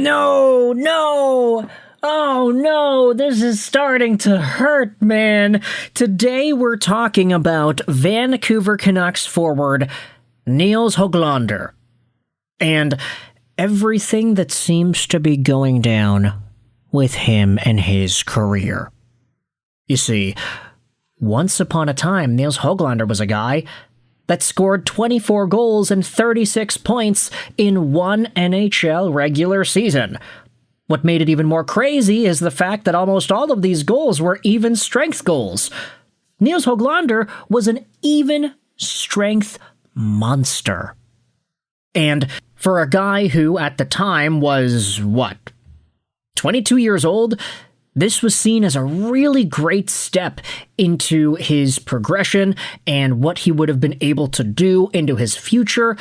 No, no! Oh no, this is starting to hurt, man. Today we're talking about Vancouver Canucks forward Nils Hoglander. And everything that seems to be going down with him and his career. You see, once upon a time, Nils Hoglander was a guy that scored 24 goals and 36 points in one NHL regular season. What made it even more crazy is the fact that almost all of these goals were even strength goals. Nils Hoglander was an even strength monster. And for a guy who at the time was, 22 years old, this was seen as a really great step into his progression and what he would have been able to do into his future.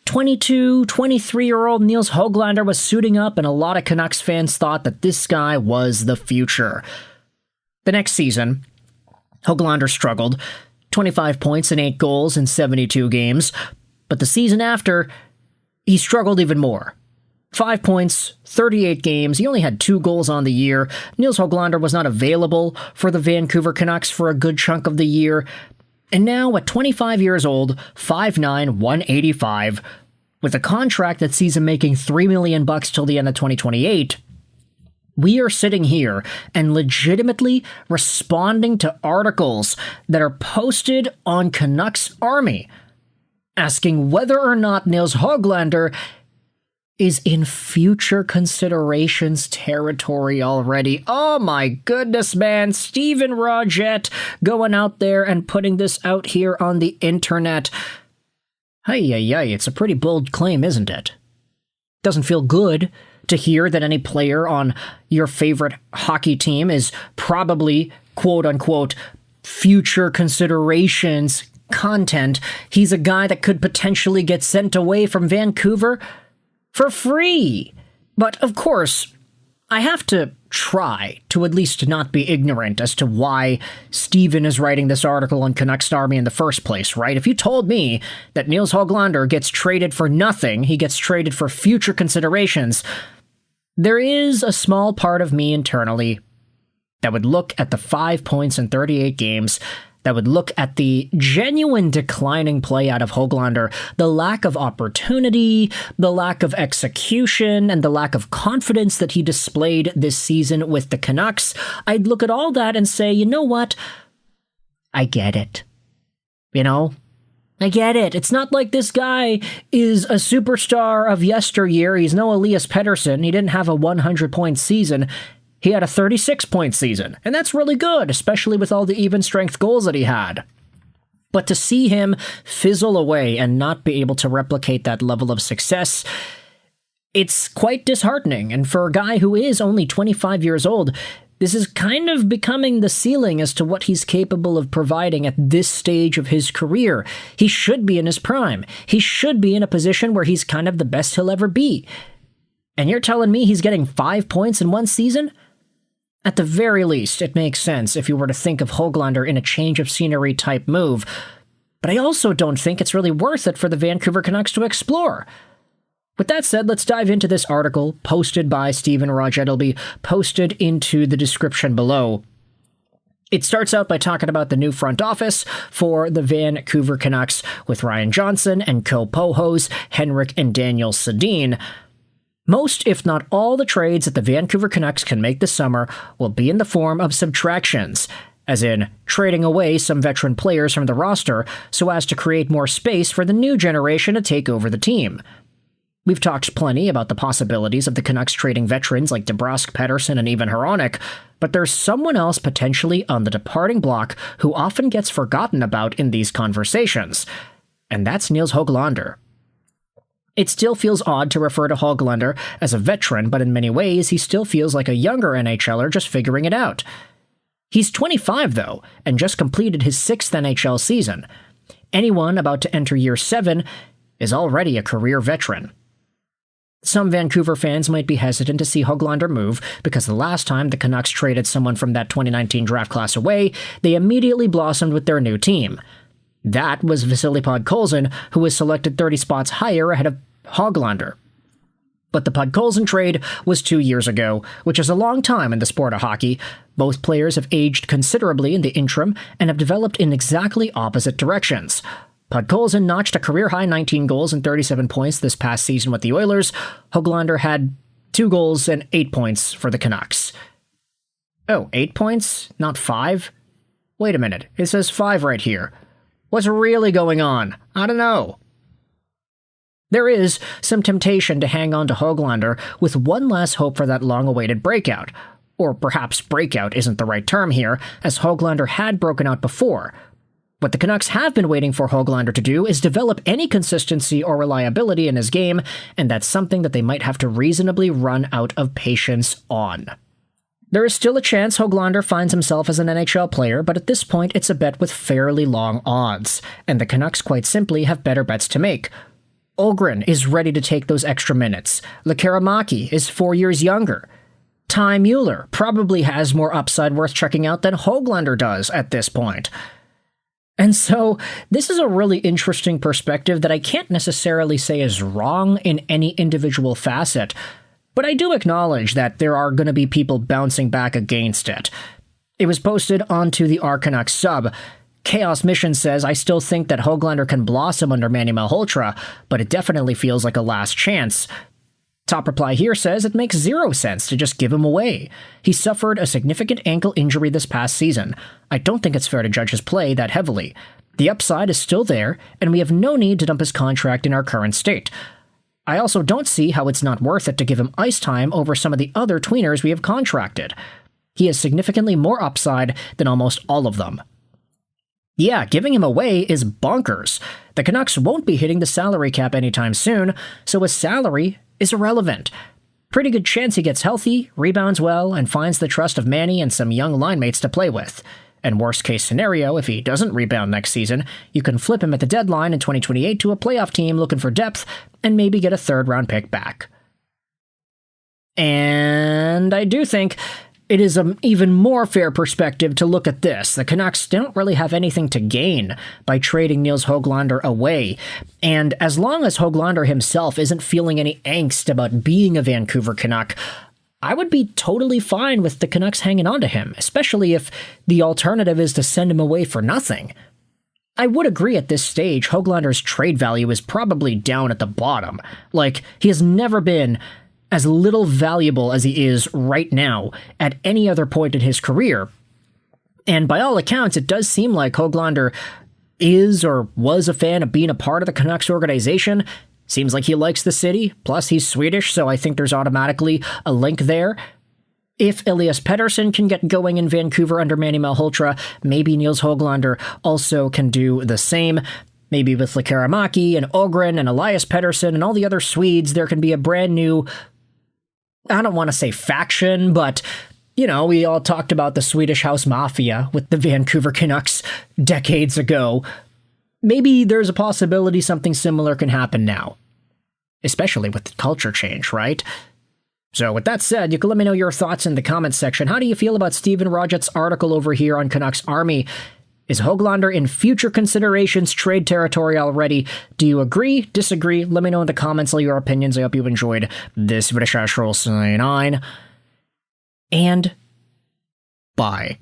22, 23-year-old Nils Hoglander was suiting up, and a lot of Canucks fans thought that this guy was the future. The next season, Hoglander struggled, 25 points and 8 goals in 72 games, but the season after, he struggled even more. 5 points, 38 games, he only had 2 goals on the year. Nils Hoglander was not available for the Vancouver Canucks for a good chunk of the year. And now, at 25 years old, 5'9", 185, with a contract that sees him making $3 million till the end of 2028, we are sitting here and legitimately responding to articles that are posted on Canucks Army, asking whether or not Nils Hoglander is in future considerations territory already. Oh my goodness, man. Steven Rogette going out there and putting this out here on the internet. It's a pretty bold claim, isn't it? Doesn't feel good to hear that any player on your favorite hockey team is probably, quote-unquote, future considerations content. He's a guy that could potentially get sent away from Vancouver for free. But, of course, I have to try to at least not be ignorant as to why Steven is writing this article on Canucks Army in the first place, right? If you told me that Nils Hoglander gets traded for nothing, he gets traded for future considerations, there is a small part of me internally that would look at the 5 points in 38 games, that would look at the genuine declining play out of Hoglander, the lack of opportunity, the lack of execution, and the lack of confidence that he displayed this season with the Canucks. I'd look at all that and say, you know what? I get it. I get it. It's not like this guy is a superstar of yesteryear. He's no Elias Pettersson. He didn't have a 100-point season. He had a 36-point season, and that's really good, especially with all the even-strength goals that he had. But to see him fizzle away and not be able to replicate that level of success, it's quite disheartening. And for a guy who is only 25 years old, this is kind of becoming the ceiling as to what he's capable of providing at this stage of his career. He should be in his prime. He should be in a position where he's kind of the best he'll ever be. And you're telling me he's getting 5 points in one season? At the very least, it makes sense if you were to think of Hoglander in a change of scenery type move, but I also don't think it's really worth it for the Vancouver Canucks to explore. With that said, let's dive into this article posted by Steven Rogette. It'll be posted into the description below. It starts out by talking about the new front office for the Vancouver Canucks with Ryan Johnson and co-pohos Henrik and Daniel Sedin. Most, if not all, the trades that the Vancouver Canucks can make this summer will be in the form of subtractions, as in trading away some veteran players from the roster so as to create more space for the new generation to take over the team. We've talked plenty about the possibilities of the Canucks trading veterans like DeBrusk, Pettersson, and even Hronek, but there's someone else potentially on the departing block who often gets forgotten about in these conversations, and that's Nils Hoglander. It still feels odd to refer to Hoglander as a veteran, but in many ways he still feels like a younger NHLer just figuring it out. He's 25, though, and just completed his 6th NHL season. Anyone about to enter year 7 is already a career veteran. Some Vancouver fans might be hesitant to see Hoglander move because the last time the Canucks traded someone from that 2019 draft class away, they immediately blossomed with their new team. That was Vasily Podkolzin, who was selected 30 spots higher ahead of Hoglander. But the Podkolzin trade was 2 years ago, which is a long time in the sport of hockey. Both players have aged considerably in the interim and have developed in exactly opposite directions. Podkolzin notched a career-high 19 goals and 37 points this past season with the Oilers. Hoglander had 2 goals and 8 points for the Canucks. Oh, 8 points? Not 5? Wait a minute, it says 5 right here. What's really going on? I don't know. There is some temptation to hang on to Hoglander with one last hope for that long-awaited breakout. Or perhaps breakout isn't the right term here, as Hoglander had broken out before. What the Canucks have been waiting for Hoglander to do is develop any consistency or reliability in his game, and that's something that they might have to reasonably run out of patience on. There is still a chance Hoglander finds himself as an NHL player, but at this point it's a bet with fairly long odds, and the Canucks quite simply have better bets to make. Ogren is ready to take those extra minutes. Lekaramaki is 4 years younger. Ty Mueller probably has more upside worth checking out than Hoglander does at this point. And so, this is a really interesting perspective that I can't necessarily say is wrong in any individual facet, but I do acknowledge that there are going to be people bouncing back against it. It was posted onto the Canucks sub. Chaos Mission says, I still think that Hoglander can blossom under Manny Malhotra, but it definitely feels like a last chance. Top reply here says it makes 0 sense to just give him away. He suffered a significant ankle injury this past season. I don't think it's fair to judge his play that heavily. The upside is still there, and we have no need to dump his contract in our current state. I also don't see how it's not worth it to give him ice time over some of the other tweeners we have contracted. He has significantly more upside than almost all of them. Yeah, giving him away is bonkers. The Canucks won't be hitting the salary cap anytime soon, so his salary is irrelevant. Pretty good chance he gets healthy, rebounds well, and finds the trust of Manny and some young line mates to play with. And worst case scenario, if he doesn't rebound next season, you can flip him at the deadline in 2028 to a playoff team looking for depth and maybe get a third-round pick back. And I do think it is an even more fair perspective to look at this. The Canucks don't really have anything to gain by trading Nils Hoglander away, and as long as Hoglander himself isn't feeling any angst about being a Vancouver Canuck, I would be totally fine with the Canucks hanging on to him, especially if the alternative is to send him away for nothing. I would agree at this stage Hoglander's trade value is probably down at the bottom. Like, he has never been as little valuable as he is right now at any other point in his career. And by all accounts, it does seem like Hoglander is or was a fan of being a part of the Canucks organization. Seems like he likes the city, plus he's Swedish, so I think there's automatically a link there. If Elias Pettersson can get going in Vancouver under Manny Malhotra, maybe Nils Hoglander also can do the same. Maybe with Lekaramaki and Ogren and Elias Pettersson and all the other Swedes, there can be a brand new, I don't want to say faction, but, you know, we all talked about the Swedish House Mafia with the Vancouver Canucks decades ago. Maybe there's a possibility something similar can happen now. Especially with the culture change, right? So with that said, you can let me know your thoughts in the comments section. How do you feel about Steven Rodgett's article over here on Canucks Army? Is Hoglander in future considerations trade territory already? Do you agree? Disagree? Let me know in the comments all your opinions. I hope you enjoyed this video. And bye.